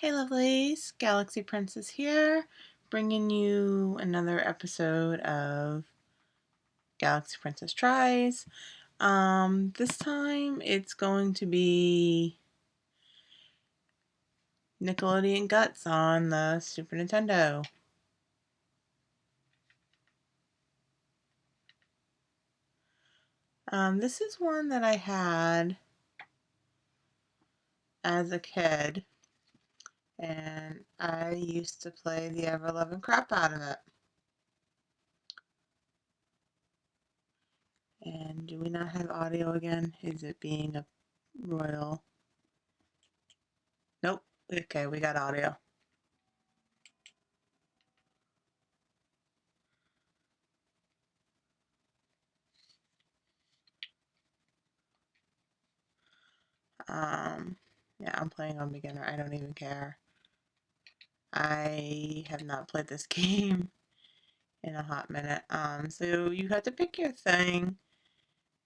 Hey lovelies, Galaxy Princess here, bringing you another episode of Galaxy Princess Tries. This time it's going to be Nickelodeon Guts on the Super Nintendo. This is one that I had as a kid, and I used to play the ever-loving crap out of it. And do we not have audio again? Is it being a royal? Nope. Okay, we got audio. Yeah, I'm playing on beginner. I don't even care. I have not played this game in a hot minute. So you have to pick your thing,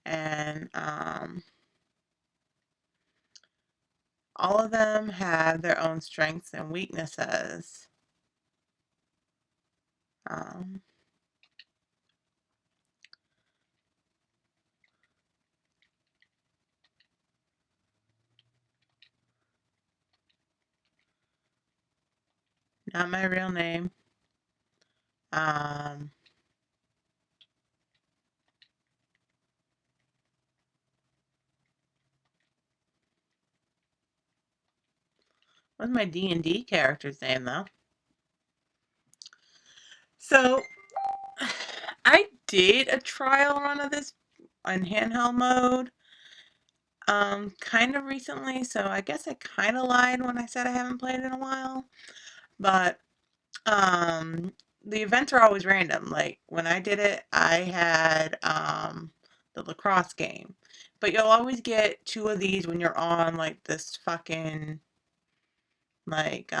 and all of them have their own strengths and weaknesses. Um, Not my real name. Um, what's my D&D character's name though? So I did a trial run of this on handheld mode. Kind of recently, so I guess I kind of lied when I said I haven't played in a while. But, the events are always random. Like, when I did it, I had, the lacrosse game. But you'll always get two of these when you're on, like, this fucking, like,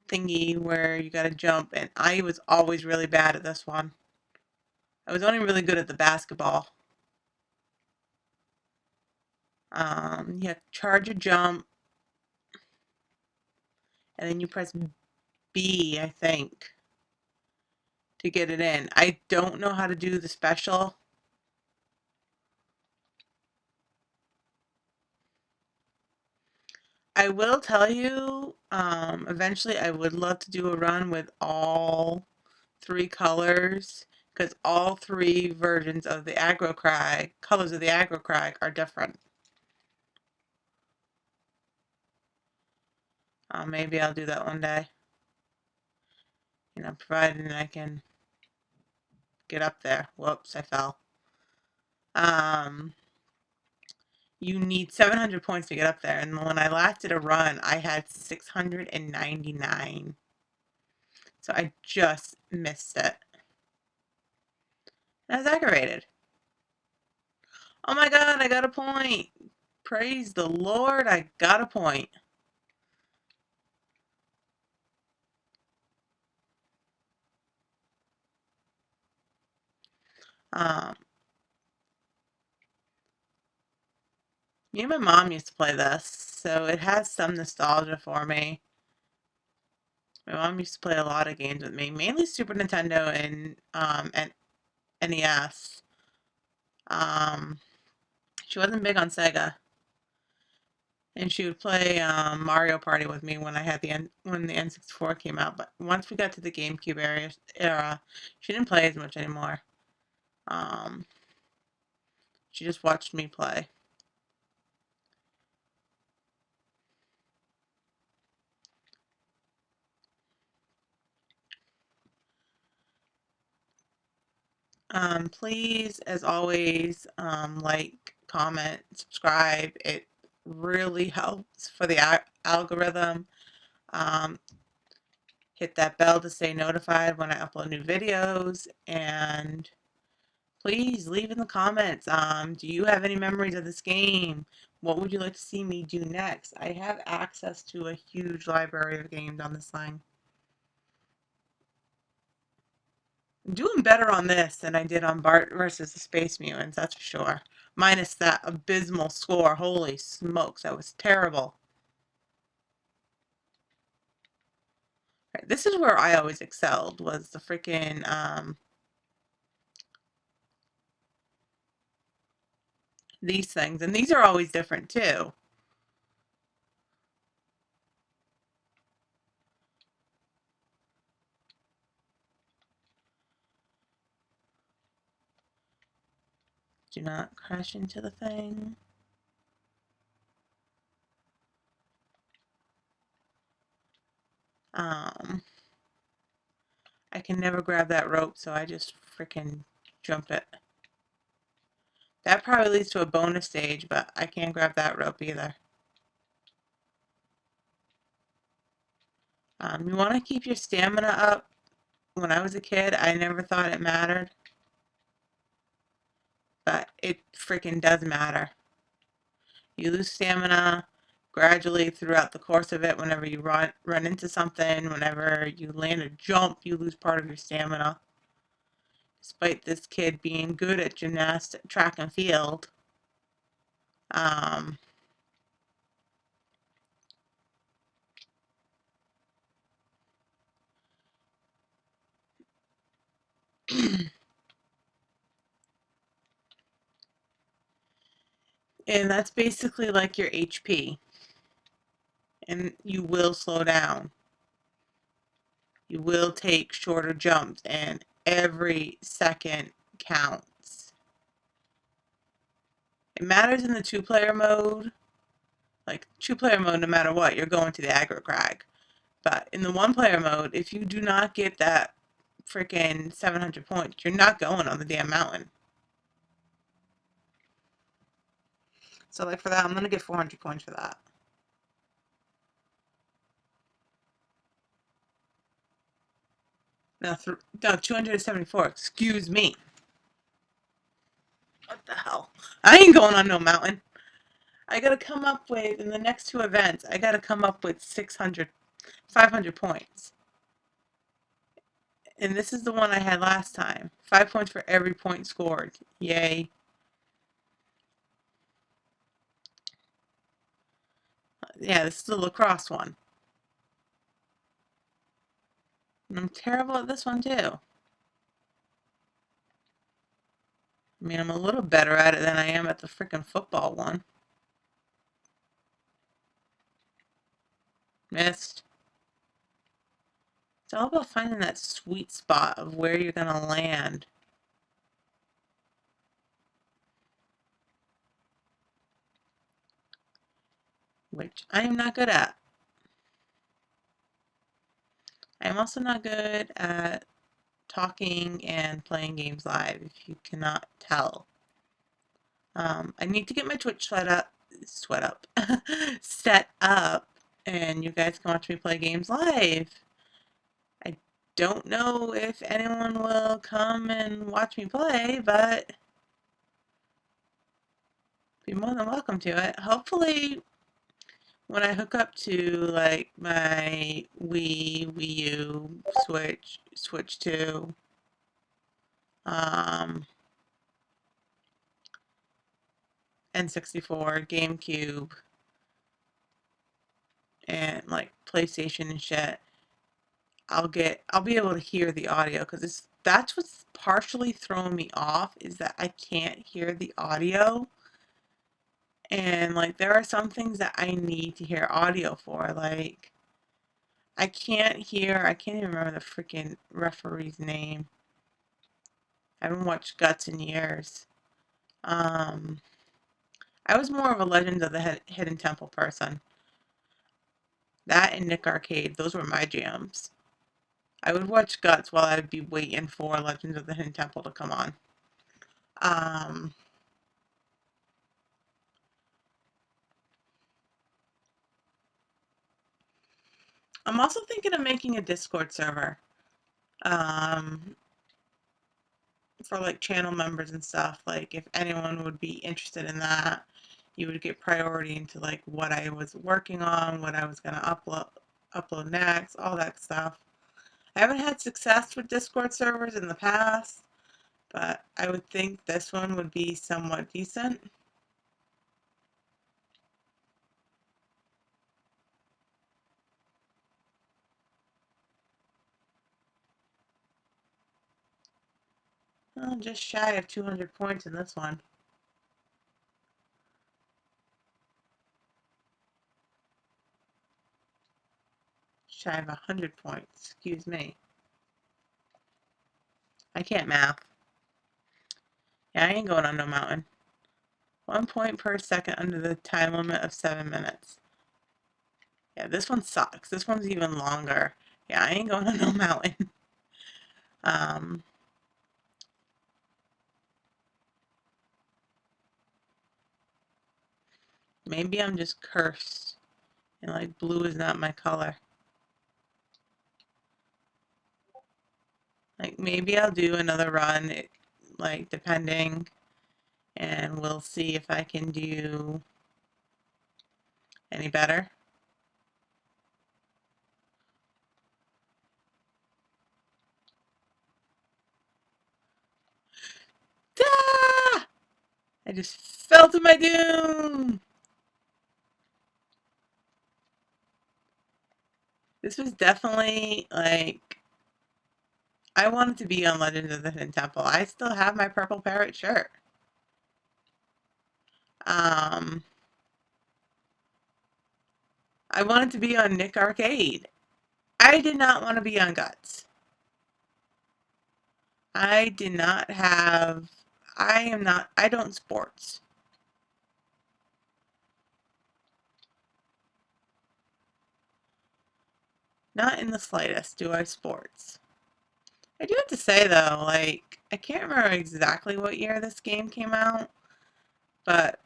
thingy where you gotta jump, and I was always really bad at this one. I was only really good at the basketball. You have to charge a jump, and then you press B, I think, to get it in. I don't know how to do the special. I will tell you, eventually I would love to do a run with all three colors, because all three versions of the aggro crag, colors of the aggro crag are different. Maybe I'll do that one day. You know, provided I can get up there. Whoops, I fell. Um, you need 700 points to get up there, and when I last did a run, I had 699. So I just missed it. I was aggravated. Oh my god, I got a point. Praise the Lord, I got a point. Um, Me and my mom used to play this, so it has some nostalgia for me. My mom used to play a lot of games with me, mainly Super Nintendo and NES. Um, she wasn't big on Sega, and she would play Mario Party with me when I had when the N64 came out. But once we got to the GameCube era, she didn't play as much anymore. Um, she just watched me play. Please, as always, like, comment, subscribe. It really helps for the algorithm. Um, Hit that bell to stay notified when I upload new videos. And please leave in the comments. Do you have any memories of this game? What would you like to see me do next? I have access to a huge library of games on this thing. I'm doing better on this than I did on Bart versus the Space Mutants, that's for sure. Minus that abysmal score. Holy smokes, that was terrible. Right, this is where I always excelled, was the freaking, these things. And these are always different, too. Do not crash into the thing. I can never grab that rope, so I just freaking jump it. That probably leads to a bonus stage, but I can't grab that rope either. You want to keep your stamina up. When I was a kid, I never thought it mattered, but it freaking does matter. You lose stamina gradually throughout the course of it. Whenever you run into something, whenever you land a jump, you lose part of your stamina. Despite this kid being good at gymnastics, track and field, um, and that's basically like your HP. And you will slow down. You will take shorter jumps, and every second counts. It matters in the two-player mode. Like, two-player mode, no matter what, you're going to the aggro crag. But in the one-player mode, if you do not get that freaking 700 points, you're not going on the damn mountain. So, like, for that, I'm going to get 400 points for that. No, 274, excuse me. What the hell? I ain't going on no mountain. I gotta come up with, in the next two events, I gotta come up with 500 points. And this is the one I had last time. 5 points for every point scored. Yay. Yeah, this is the lacrosse one. And I'm terrible at this one too. I mean, I'm a little better at it than I am at the freaking football one. Missed. It's all about finding that sweet spot of where you're gonna land. Which I am not good at. I'm also not good at talking and playing games live, if you cannot tell. I need to get my Twitch set up, and you guys can watch me play games live. I don't know if anyone will come and watch me play, but be more than welcome to it. Hopefully, when I hook up to like my Wii U, Switch 2, N64, GameCube, and like PlayStation and shit, I'll be able to hear the audio, because that's what's partially throwing me off, is that I can't hear the audio. And like there are some things that I need to hear audio for. Like I can't even remember the freaking referee's name. I haven't watched Guts in years. Um I was more of a Legends of the Hidden Temple person. That and Nick Arcade, those were my jams. I would watch Guts while I'd be waiting for Legends of the Hidden Temple to come on. Um, I'm also thinking of making a Discord server um, for like channel members and stuff. Like if anyone would be interested in that, you would get priority into like what I was working on, what I was gonna upload next, all that stuff. I haven't had success with Discord servers in the past, but I would think this one would be somewhat decent. Just shy of 200 points in this one. Shy of 100 points, excuse me. I can't math. Yeah, I ain't going on no mountain. 1 point per second under the time limit of 7 minutes. Yeah, this one sucks. This one's even longer. Yeah, I ain't going on no mountain. Maybe I'm just cursed. And like blue is not my color. Like maybe I'll do another run, like depending, and we'll see if I can do any better. Ah! I just fell to my doom! This was definitely like, I wanted to be on Legend of the Hidden Temple. I still have my purple parrot shirt. I wanted to be on Nick Arcade. I did not want to be on Guts. I did not have, I don't sports. Not in the slightest do I sports. I do have to say though, like, I can't remember exactly what year this game came out, but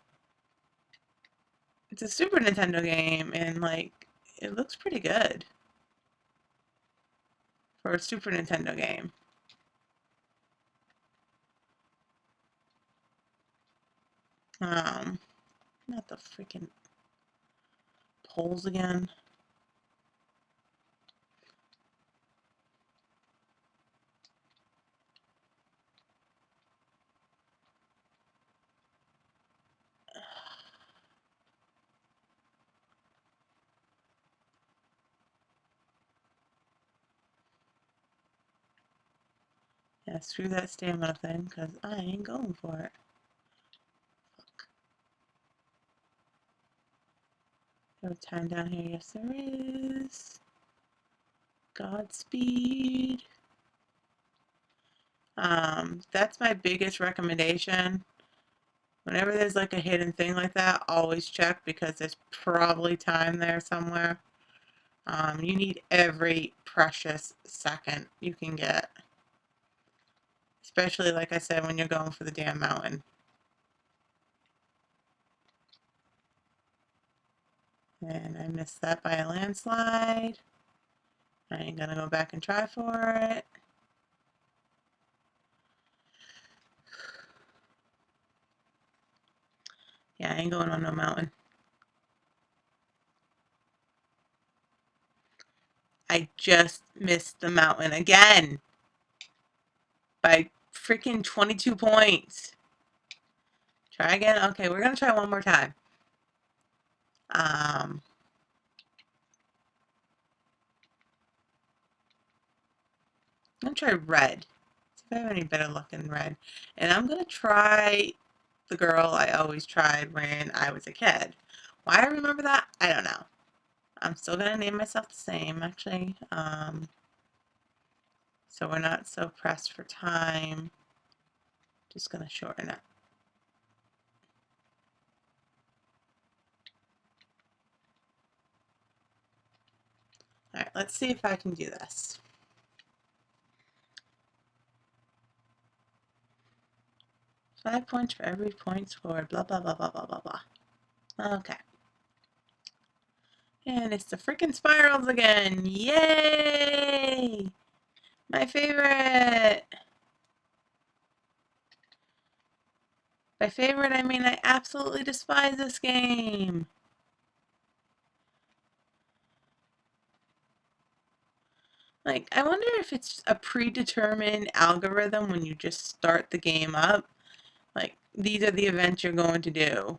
it's a Super Nintendo game and like, it looks pretty good for a Super Nintendo game. Not the freaking polls again. Yeah, screw that stamina thing, because I ain't going for it. Fuck. There's time down here. Yes, there is. Godspeed. That's my biggest recommendation. Whenever there's like a hidden thing like that, always check because there's probably time there somewhere. You need every precious second you can get. Especially, like I said, when you're going for the damn mountain. And I missed that by a landslide. I ain't gonna go back and try for it. Yeah, I ain't going on no mountain. I just missed the mountain again. By freaking 22 points. Try again? Okay, we're gonna try one more time. I'm gonna try red. See if I have any better luck in red. And I'm gonna try the girl I always tried when I was a kid. Why I remember that, I don't know. I'm still gonna name myself the same, actually. So we're not so pressed for time. Just gonna shorten it. Alright, let's see if I can do this. 5 points for every point scored, blah, blah, blah, blah, blah, blah, blah. Okay. And it's the freaking spirals again. Yay! My favorite! By favorite, I mean I absolutely despise this game. Like, I wonder if it's a predetermined algorithm when you just start the game up. Like, these are the events you're going to do.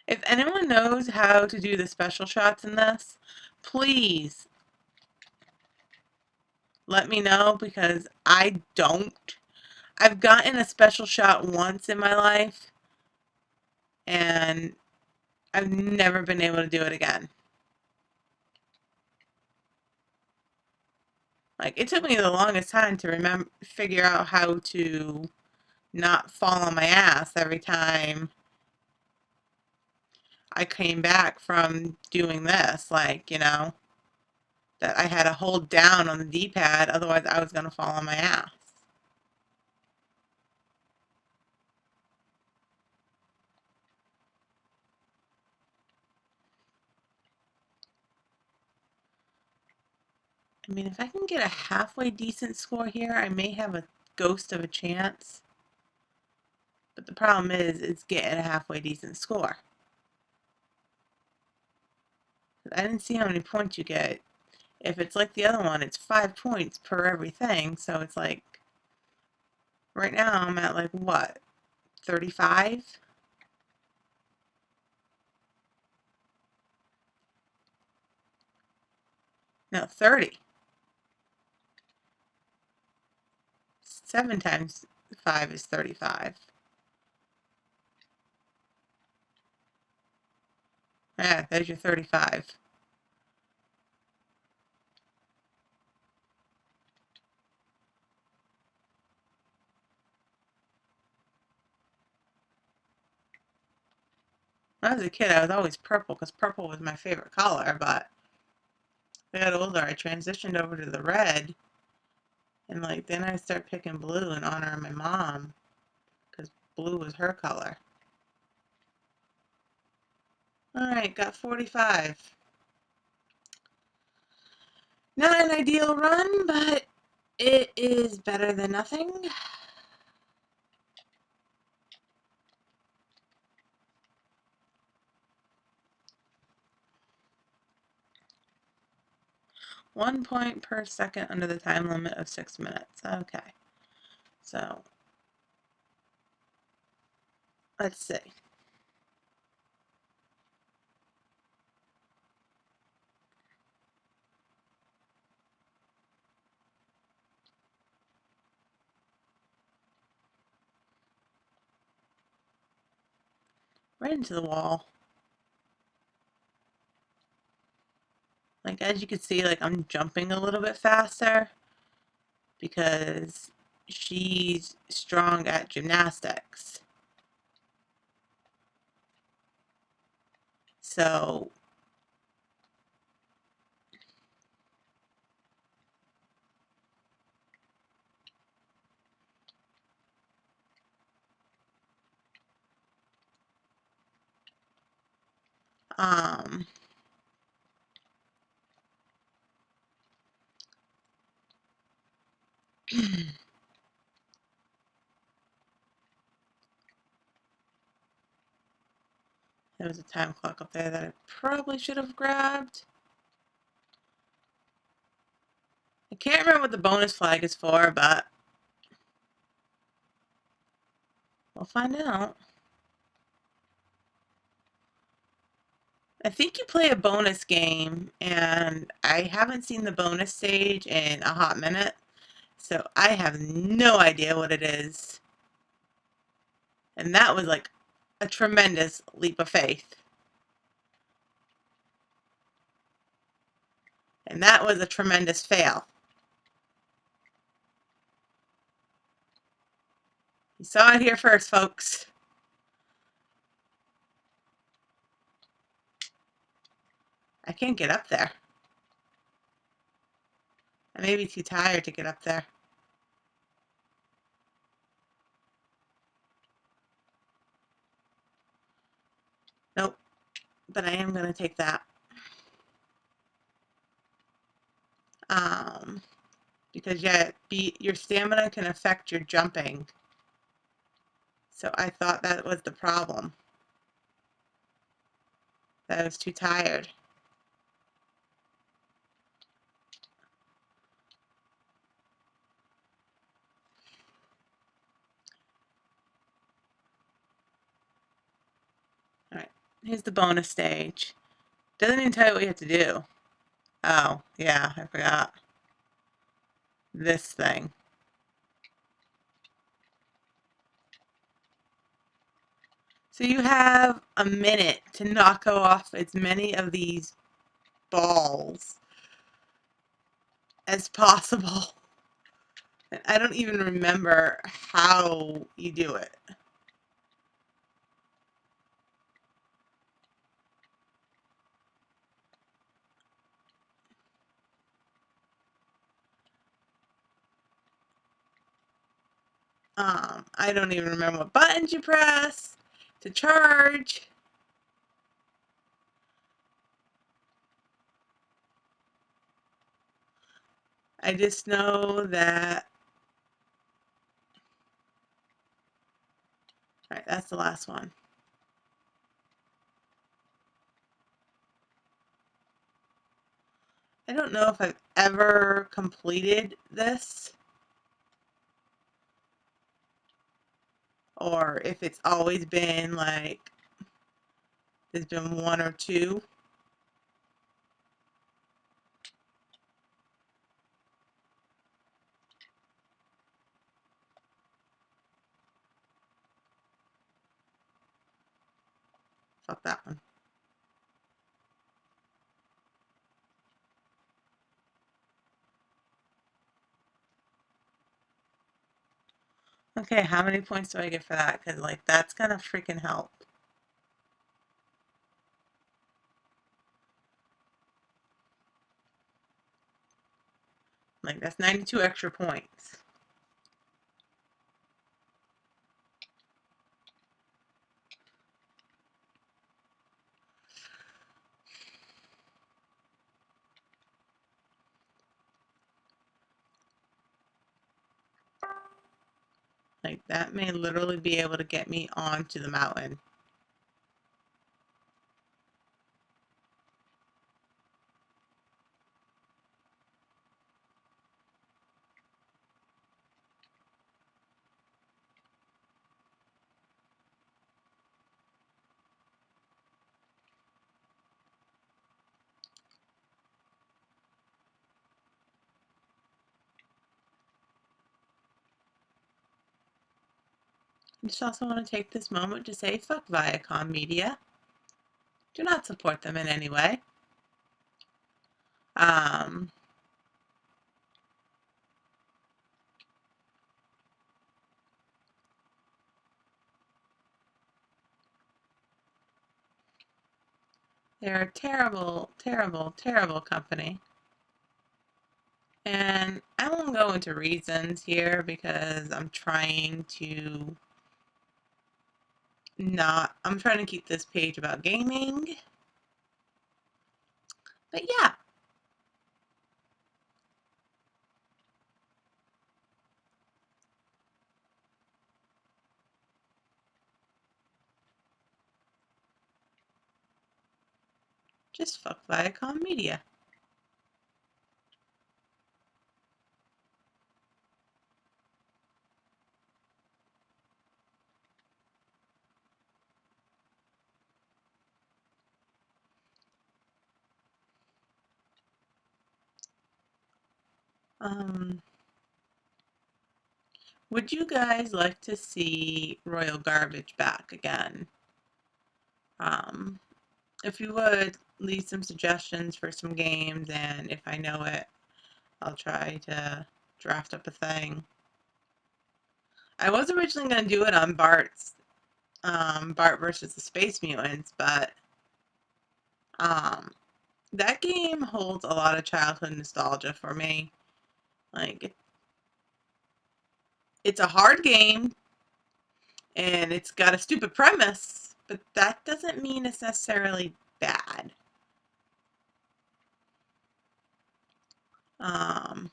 If anyone knows how to do the special shots in this, please let me know because I don't. I've gotten a special shot once in my life and I've never been able to do it again. Like, it took me the longest time to figure out how to not fall on my ass every time I came back from doing this. Like, that I had to hold down on the D-pad, otherwise I was going to fall on my ass. I mean, if I can get a halfway decent score here, I may have a ghost of a chance. But the problem is getting a halfway decent score. I didn't see how many points you get. If it's like the other one, it's 5 points per everything. So it's like, right now I'm at like what, 35? No, 30. 7 times 5 is 35. Yeah, there's your 35. When I was a kid, I was always purple because purple was my favorite color, but as I got older, I transitioned over to the red, and like then I started picking blue in honor of my mom because blue was her color. All right, got 45. Not an ideal run, but it is better than nothing. One point per second under the time limit of 6 minutes. Okay, so let's see. Right into the wall. Like, as you can see, like I'm jumping a little bit faster because she's strong at gymnastics. So, um, there was a time clock up there that I probably should have grabbed. I can't remember what the bonus flag is for, but we'll find out. I think you play a bonus game, and I haven't seen the bonus stage in a hot minute, so I have no idea what it is. And that was like a tremendous leap of faith. And that was a tremendous fail. You saw it here first, folks. I can't get up there. I may be too tired to get up there. Nope. But I am going to take that. Um, because yeah, your stamina can affect your jumping. So I thought that was the problem. That I was too tired. Alright, here's the bonus stage. Doesn't even tell you what you have to do. Oh, yeah, I forgot. This thing. So you have a minute to knock off as many of these balls as possible. And I don't even remember how you do it. I don't even remember what buttons you press to charge. I just know that. All right, that's the last one. I don't know if I've ever completed this or if it's always been like there's been one or two. Fuck that one. Okay, how many points do I get for that? Because, like, that's gonna freaking help. Like, that's 92 extra points. Like, that may literally be able to get me onto the mountain. I just also want to take this moment to say fuck Viacom Media. Do not support them in any way. Um, they're a terrible, terrible, terrible company. And I won't go into reasons here because I'm trying to keep this page about gaming. But yeah. Just fuck Viacom Media. Would you guys like to see Royal Garbage back again? If you would, leave some suggestions for some games, and if I know it, I'll try to draft up a thing. I was originally going to do it on Bart versus the Space Mutants, but um, that game holds a lot of childhood nostalgia for me. Like, it's a hard game, and it's got a stupid premise, but that doesn't mean it's necessarily bad. Um,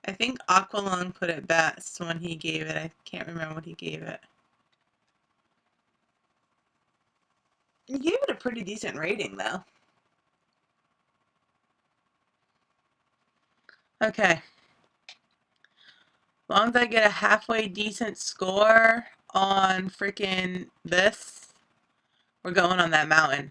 I think Aqualung put it best when he gave it. I can't remember what he gave it. He gave it a pretty decent rating, though. Okay. As long as I get a halfway decent score on freaking this, we're going on that mountain.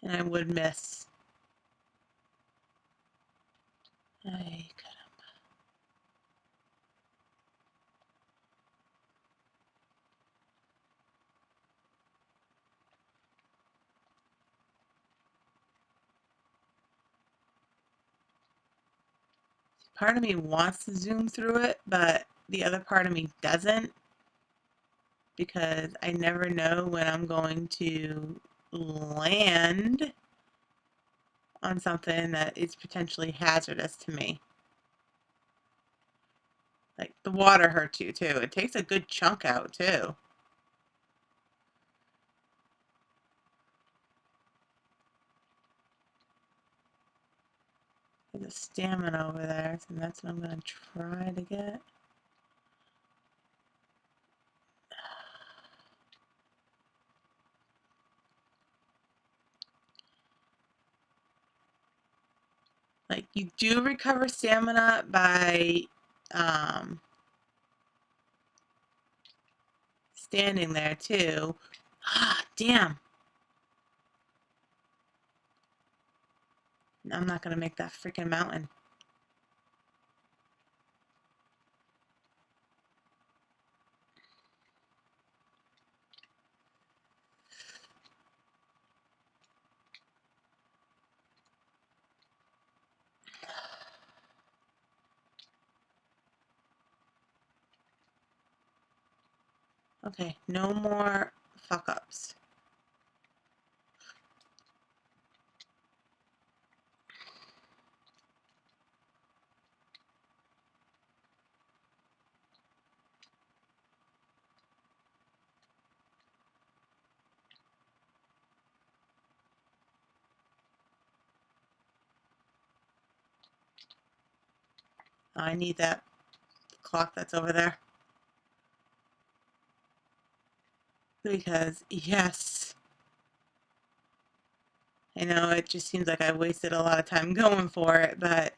And I would miss. Ay, caramba. Part of me wants to zoom through it, but the other part of me doesn't, because I never know when I'm going to land on something that is potentially hazardous to me. Like the water hurts you too. It takes a good chunk out too. There's a stamina over there, so that's what I'm going to try to get. Like, you do recover stamina by standing there too. Ah, damn. I'm not going to make that freaking mountain. Okay, no more fuck-ups. I need that clock that's over there. Because, yes, I know it just seems like I wasted a lot of time going for it, but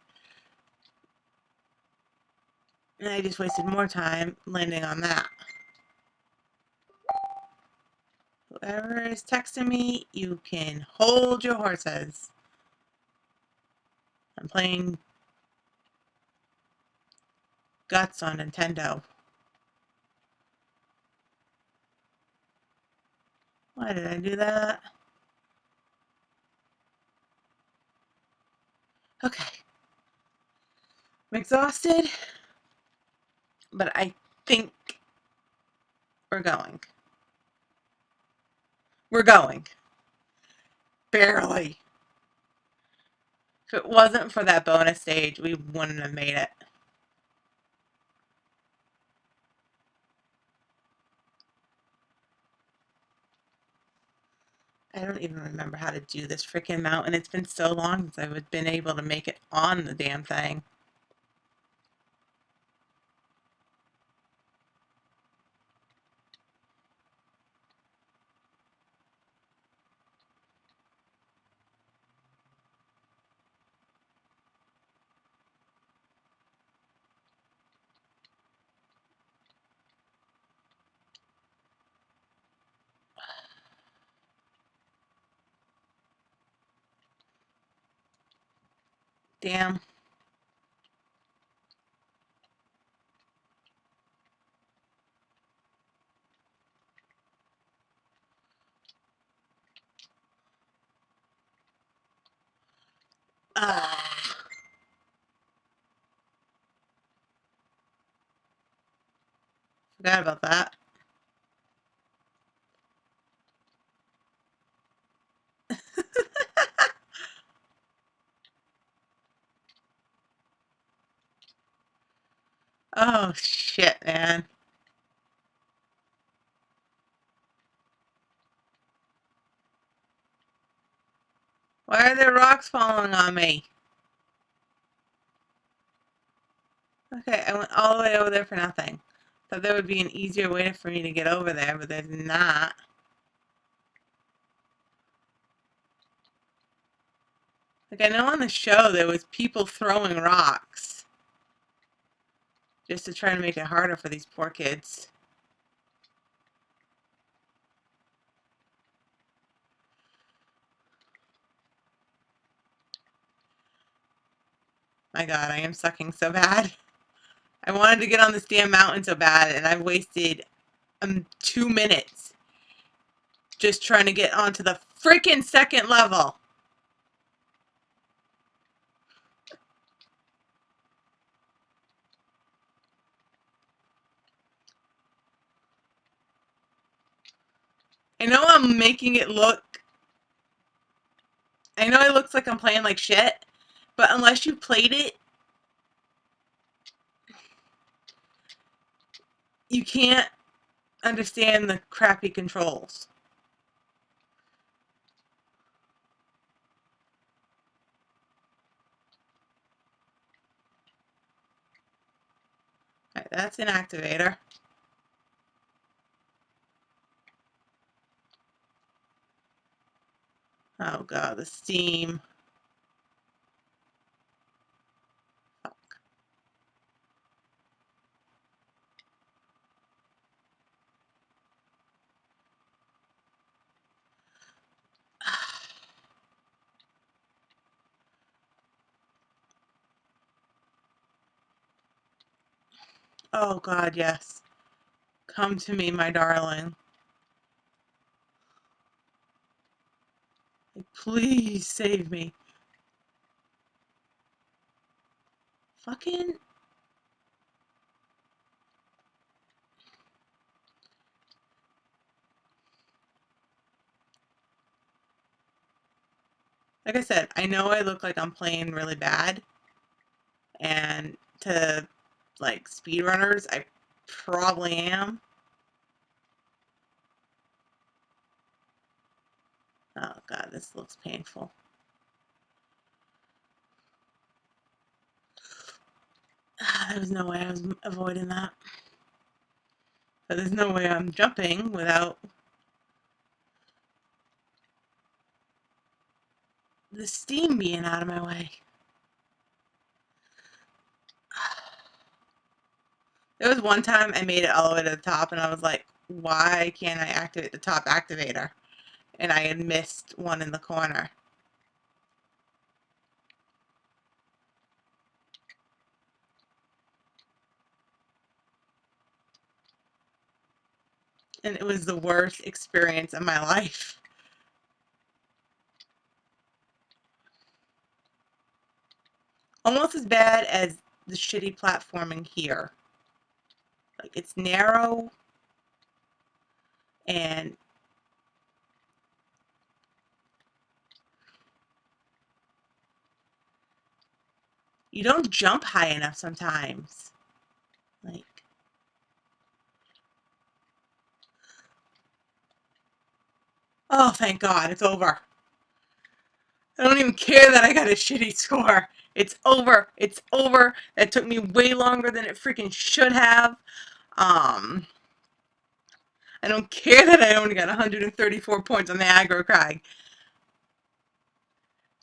I just wasted more time landing on that. Whoever is texting me, you can hold your horses. I'm playing Guts on Nintendo. Why did I do that? Okay. I'm exhausted, but I think we're going. We're going. Barely. If it wasn't for that bonus stage, we wouldn't have made it. I don't even remember how to do this freaking mountain. It's been so long since I've been able to make it on the damn thing. Damn. Ah. Forgot about that. Oh, shit, man. Why are there rocks falling on me? Okay, I went all the way over there for nothing. Thought there would be an easier way for me to get over there, but there's not. Like, I know on the show there was people throwing rocks just to try to make it harder for these poor kids. My god, I am sucking so bad. I wanted to get on this damn mountain so bad, and I've wasted 2 minutes just trying to get onto the freaking second level. I know I'm making it look... I know it looks like I'm playing like shit, but unless you played it, you can't understand the crappy controls. Alright, that's an activator. Oh god, the steam. Oh god, yes. Come to me, my darling. Like, please save me. Fucking... Like I said, I know I look like I'm playing really bad, and to, like, speedrunners, I probably am. Oh god, this looks painful. There was no way I was avoiding that. But there's no way I'm jumping without the steam being out of my way. There was one time I made it all the way to the top, and I was like, why can't I activate the top activator? And I had missed one in the corner. And it was the worst experience of my life. Almost as bad as the shitty platforming here. Like, it's narrow, and you don't jump high enough sometimes. Like, oh, thank God, it's over. I don't even care that I got a shitty score. It's over. It's over. That took me way longer than it freaking should have. I don't care that I only got 134 points on the aggro crag.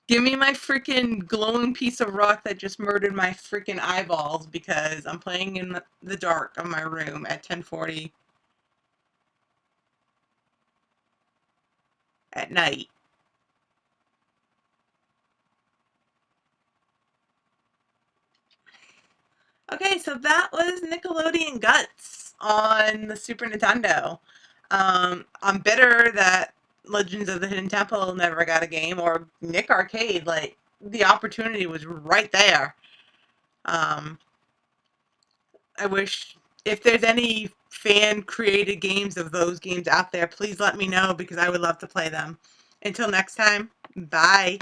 Give me my freaking glowing piece of rock that just murdered my freaking eyeballs because I'm playing in the dark of my room at 10:40 at night. Okay, so that was Nickelodeon Guts on the Super Nintendo. I'm bitter that Legends of the Hidden Temple never got a game, or Nick Arcade. Like, the opportunity was right there. Um, I wish, if there's any fan-created games of those games out there, please let me know because I would love to play them. Until next time, bye.